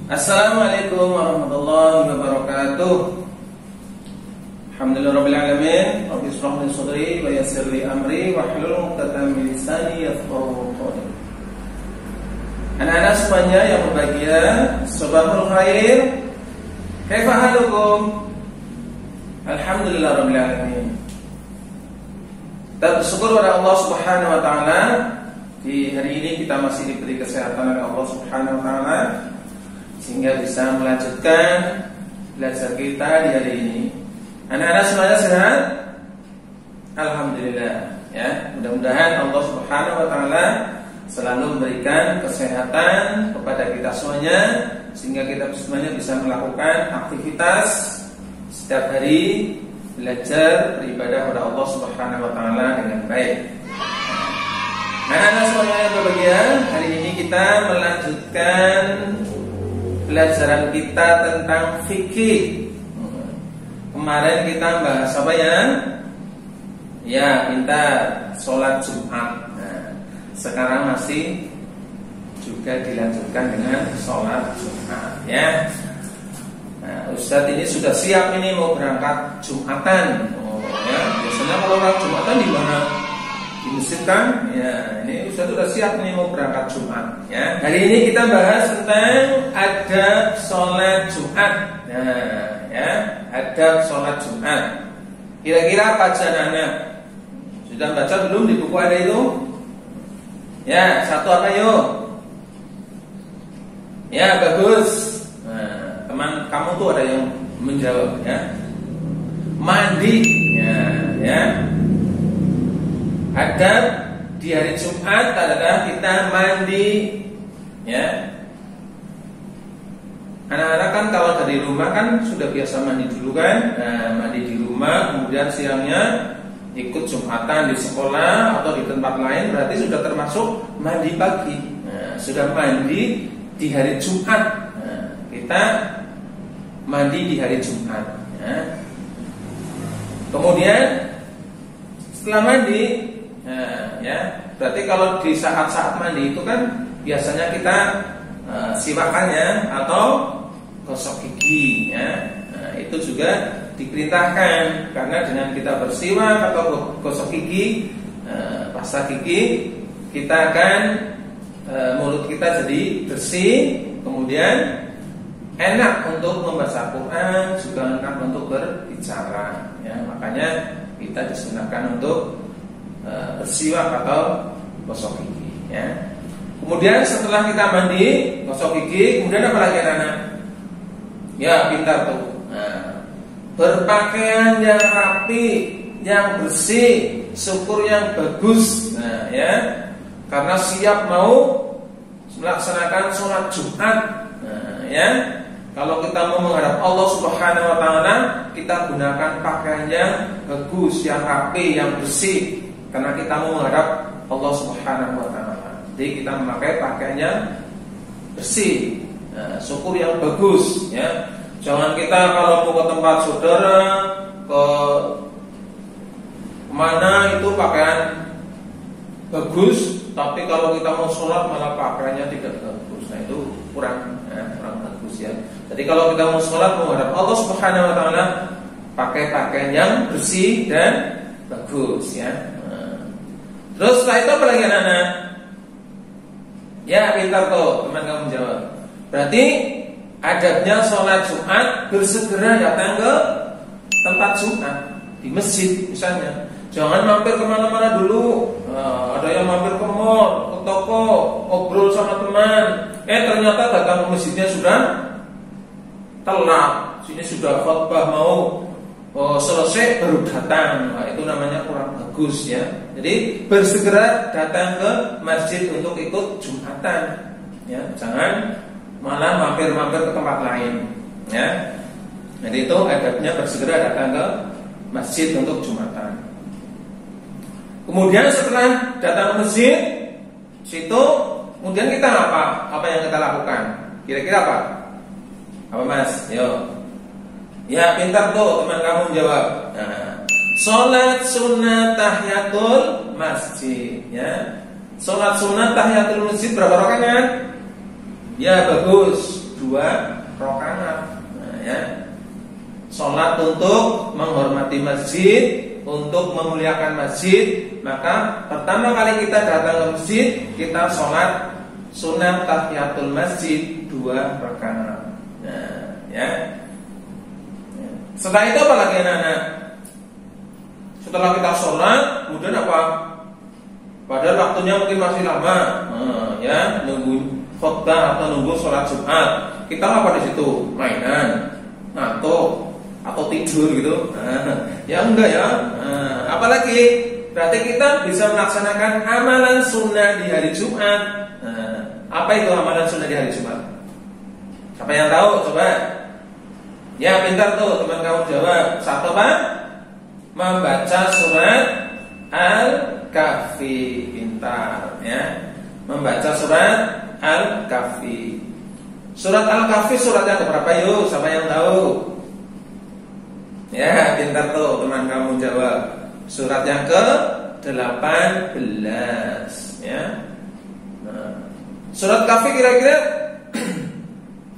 Assalamualaikum warahmatullahi wabarakatuh. Alhamdulillahirabbil alamin. Rabbi shrah li sadri wa yassir li amri wahlul 'uqdatam min lisani yafqahu qawli. Anak-anak semuanya yang berbahagia, sabahul khair. Kaifa halukum? Alhamdulillahirabbil alamin. Dan bersyukur kepada Allah Subhanahu wa taala, di hari ini kita masih diberi kesehatan oleh Allah Subhanahu wa taala sehingga bisa melanjutkan belajar kita di hari ini. Anak-anak semuanya sehat? Alhamdulillah ya. Mudah-mudahan Allah Subhanahu wa taala selalu memberikan kesehatan kepada kita semuanya sehingga kita semuanya bisa melakukan aktivitas setiap hari, belajar beribadah kepada Allah Subhanahu wa taala dengan baik. Anak-anak semuanya yang berbahagia, hari ini kita melanjutkan pelajaran kita tentang fikih. Kemarin kita bahas apa ya? Ya, pintar, sholat Jumat. Nah, sekarang masih juga dilanjutkan dengan sholat Jumat ya. Nah, Ustadz ini sudah siap ini mau berangkat Jumatan. Ya, biasanya kalau orang Jumatan di mana? Di masjid kan? Ya, ini Ustadz sudah siap nih mau berangkat Jumat ya. Hari ini kita bahas tentang adab sholat Jumat. Nah, ya, adab sholat Jumat. Kira-kira bacaan anak sudah baca belum di buku ada itu? Ya, satu apa yuk? Ya, bagus. Nah, teman kamu tuh ada yang menjawab ya. Mandi ya. Adab di hari Jumat adalah kita mandi ya. Anak-anak kan kalau dari rumah kan sudah biasa mandi dulu kan. Nah, mandi di rumah, kemudian siangnya ikut Jumatan di sekolah atau di tempat lain, berarti sudah termasuk mandi pagi. Nah, sudah mandi di hari Jumat. Nah, kita mandi di hari Jumat ya. Kemudian setelah mandi ya, berarti kalau di saat-saat mandi itu kan biasanya kita siwakannya atau gosok gigi ya. Nah, itu juga diperintahkan karena dengan kita bersiwak atau gosok gigi, pasta gigi, kita akan mulut kita jadi bersih, kemudian enak untuk membaca Quran, juga enak untuk berbicara ya. Makanya kita disunahkan untuk bersiwak atau gosok gigi ya. Kemudian setelah kita mandi, gosok gigi, kemudian apa lagi anak-anak? Ya, pintar tuh. Nah, berpakaian yang rapi, yang bersih, syukur yang bagus. Nah, ya. Karena siap mau melaksanakan sholat Jumat. Nah, ya. Kalau kita mau menghadap Allah Subhanahu wa taala, kita gunakan pakaian yang bagus, yang rapi, yang bersih. Karena kita mau menghadap Allah Subhanahu wa taala. Jadi kita memakai pakaian yang bersih, syukur yang bagus ya. Jangan kita kalau mau ke tempat saudara, ke mana itu pakaian bagus, tapi kalau kita mau sholat malah pakaiannya tidak bagus. Nah, itu kurang bagus ya. Jadi kalau kita mau sholat menghadap Allah Subhanahu wa taala, pakai pakaian yang bersih dan bagus ya. Terus setelah itu apa lagi anak-anak? Ya, pintar tuh, teman kamu jawab. Berarti adabnya sholat Jumat bersegera datang ke tempat Jumat di masjid misalnya. Jangan mampir kemana-mana dulu. Ada yang mampir ke mall, ke toko, ngobrol sama teman. Ternyata datang ke masjidnya sudah telat. Sini sudah khotbah mau selesai baru datang. Nah, itu namanya kurang bagus ya. Jadi bersegera datang ke masjid untuk ikut Jumatan ya. Jangan malah mampir-mampir ke tempat lain ya. Jadi itu adabnya bersegera datang ke masjid untuk Jumatan. Kemudian setelah datang ke masjid, situ kemudian kita apa? Apa yang kita lakukan? Kira-kira apa? Apa Mas? Yo. Ya, pintar tuh teman kamu jawab. Nah, sholat sunnah tahiyatul masjid ya. Sholat sunnah tahiyatul masjid berapa rakaat? Ya, bagus. 2 rakaat. Nah, ya. Salat untuk menghormati masjid, untuk memuliakan masjid, maka pertama kali kita datang ke masjid, kita salat sunat tahiyatul masjid 2 rakaat. Nah, ya. Setelah itu apa lagi anak-anak? Setelah kita sholat, kemudian apa? Padahal waktunya mungkin masih lama, ya, nunggu khutbah atau nunggu sholat Jumat. Kita apa di situ? Mainan, ngantuk, atau tidur gitu? Ya enggak ya. Apalagi berarti kita bisa melaksanakan amalan sunnah di hari Jumat. Apa itu amalan sunnah di hari Jumat? Siapa yang tahu? Coba. Ya pintar tuh teman kamu jawab. Satu apa? Membaca surat Al-Kahfi. Pintar ya. Membaca surat Al-Kahfi. Surat Al-Kahfi surat yang berapa yuk? Siapa yang tahu? Ya pintar tuh teman kamu jawab. Surat yang ke-18 ya. Nah, surat Kahfi kira-kira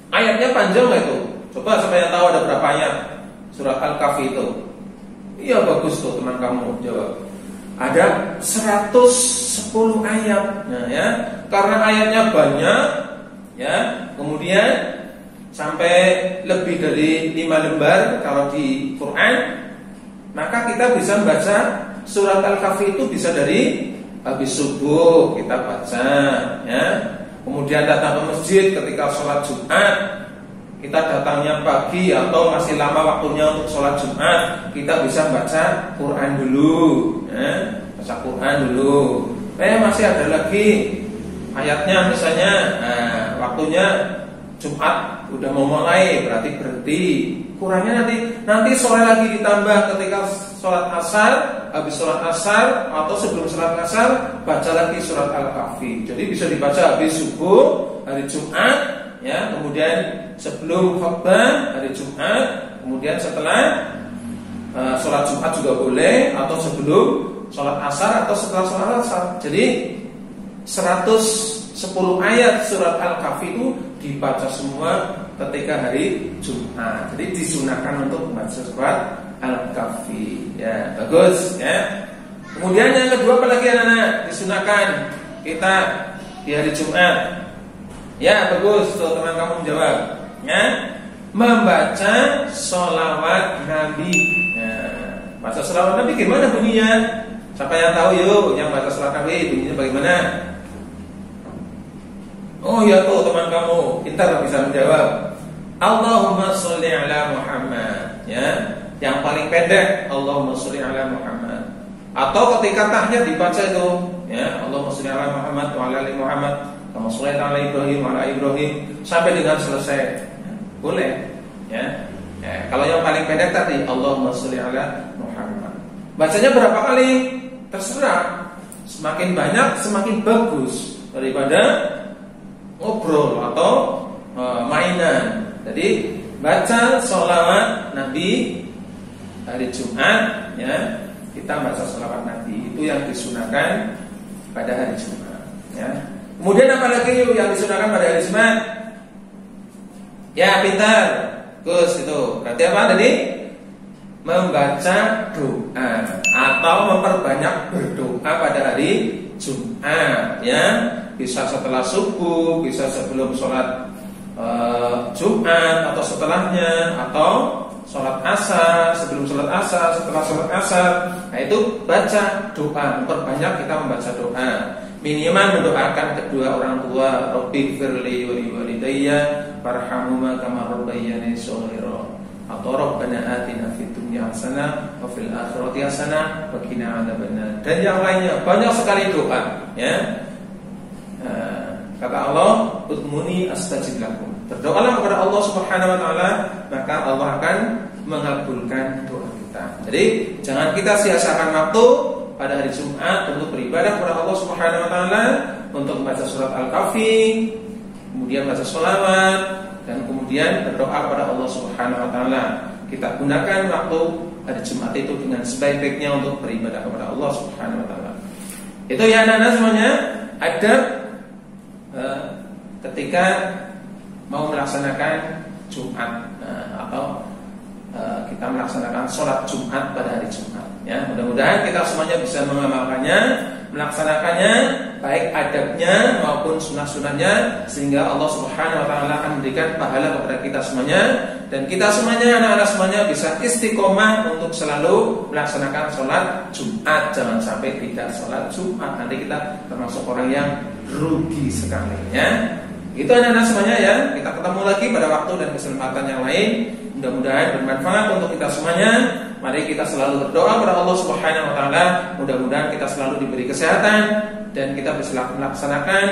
ayatnya panjang nggak itu? Coba siapa yang tahu ada berapa ayat surat Al-Kahfi itu? Iya bagus tuh teman kamu jawab. Ada 110 ayat. Nah ya, karena ayatnya banyak ya, kemudian sampai lebih dari 5 lembar kalau di Quran, maka kita bisa membaca surat Al-Kahfi itu bisa dari habis subuh kita baca ya. Kemudian datang ke masjid ketika sholat Jumat, kita datangnya pagi atau masih lama waktunya untuk sholat Jumat, kita bisa baca Quran dulu ya. Baca Quran dulu. Masih ada lagi ayatnya misalnya, waktunya Jumat udah mau mulai, berarti berhenti. Kurangnya nanti sore lagi ditambah ketika sholat asar, habis sholat asar atau sebelum sholat asar baca lagi surat Al-Kahfi. Jadi bisa dibaca habis subuh hari Jumat ya, kemudian sebelum khutbah hari Jumat, kemudian setelah sholat Jumat juga boleh, atau sebelum sholat asar atau setelah sholat asar. Jadi 110 ayat surat Al-Kahfi itu dibaca semua ketika hari Jumat. Jadi disunahkan untuk membaca surat Al-Kahfi. Ya, bagus ya. Kemudian yang kedua apa lagi anak-anak? Disunahkan kita di hari Jumat. Ya, bagus tuh teman kamu jawab. Ya, membaca sholawat Nabi. Ya, baca sholawat Nabi gimana bunyinya? Siapa yang tahu yuk? Yang baca sholawat Nabi bunyinya bagaimana? Oh ya tuh teman kamu pintar bisa menjawab. Allahumma sholli ala Muhammad ya. Yang paling pendek Allahumma sholli ala Muhammad. Atau ketika tahiyat dibaca itu ya, Allahumma sholli ala Muhammad wa ala ali Muhammad kama shallaita ala Ibrahim wa ala Ibrahim sampai dengan selesai. Boleh ya. Kalau yang paling pendek tadi Allahumma sholli ala Muhammad. Bacanya berapa kali? Terserah. Semakin banyak semakin bagus daripada ngobrol atau mainan. Jadi baca sholawat Nabi hari Jumat ya, kita baca sholawat Nabi itu yang disunahkan pada hari Jumat ya. Kemudian apa lagi yang disunahkan pada hari Jumat? Ya pintar, Gus itu. Berarti apa tadi? Membaca doa atau memperbanyak berdoa pada hari Jumat ya. Bisa setelah subuh, bisa sebelum sholat Jumat atau setelahnya, atau sholat asar, sebelum sholat asar, setelah sholat asar. Nah itu baca doa, memperbanyak kita membaca doa. Minimal mendoakan kedua orang tua, Rabbi firli wa liwalidayya warhamhuma kama rabbayani shaghira, atau Rabbana atina fid dunya hasanah wa fil akhirati hasanah wa qina adzabannar. Dan yang lainnya banyak sekali doa ya. Kata Allah, ud'uni astajib lakum. Berdoalah kepada Allah Subhanahu wa taala, maka Allah akan mengabulkan doa kita. Jadi jangan kita sia-siakan waktu pada hari Jumat untuk beribadah kepada Allah Subhanahu wa taala, untuk membaca surat Al-Kahfi, kemudian baca sholawat, dan kemudian berdoa kepada Allah Subhanahu wa taala. Kita gunakan waktu hari Jumat itu dengan sebaik-baiknya untuk beribadah kepada Allah Subhanahu wa taala. Itu ya anak-anak semuanya, ada ketika mau melaksanakan Jumat atau kita melaksanakan sholat Jumat pada hari Jumat. Ya, mudah-mudahan kita semuanya bisa mengamalkannya, melaksanakannya, baik adabnya maupun sunnah-sunnahnya, sehingga Allah Subhanahu Wa Taala akan memberikan pahala kepada kita semuanya, dan kita semuanya, anak-anak semuanya bisa istiqomah untuk selalu melaksanakan sholat Jumat. Jangan sampai tidak sholat Jumat, nanti kita termasuk orang yang rugi sekali. Ya, itu anak-anak semuanya ya. Kita ketemu lagi pada waktu dan kesempatan yang lain. Mudah-mudahan bermanfaat untuk kita semuanya. Mari kita selalu berdoa kepada Allah Subhanahu Wa Taala. Mudah-mudahan kita selalu diberi kesehatan dan kita bisa melaksanakan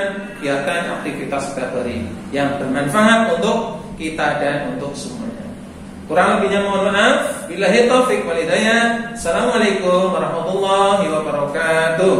kegiatan aktivitas setiap hari yang bermanfaat untuk kita dan untuk semuanya. Kurang lebihnya mohon maaf. Billahi taufiq wal hidayah. Assalamualaikum warahmatullahi wabarakatuh.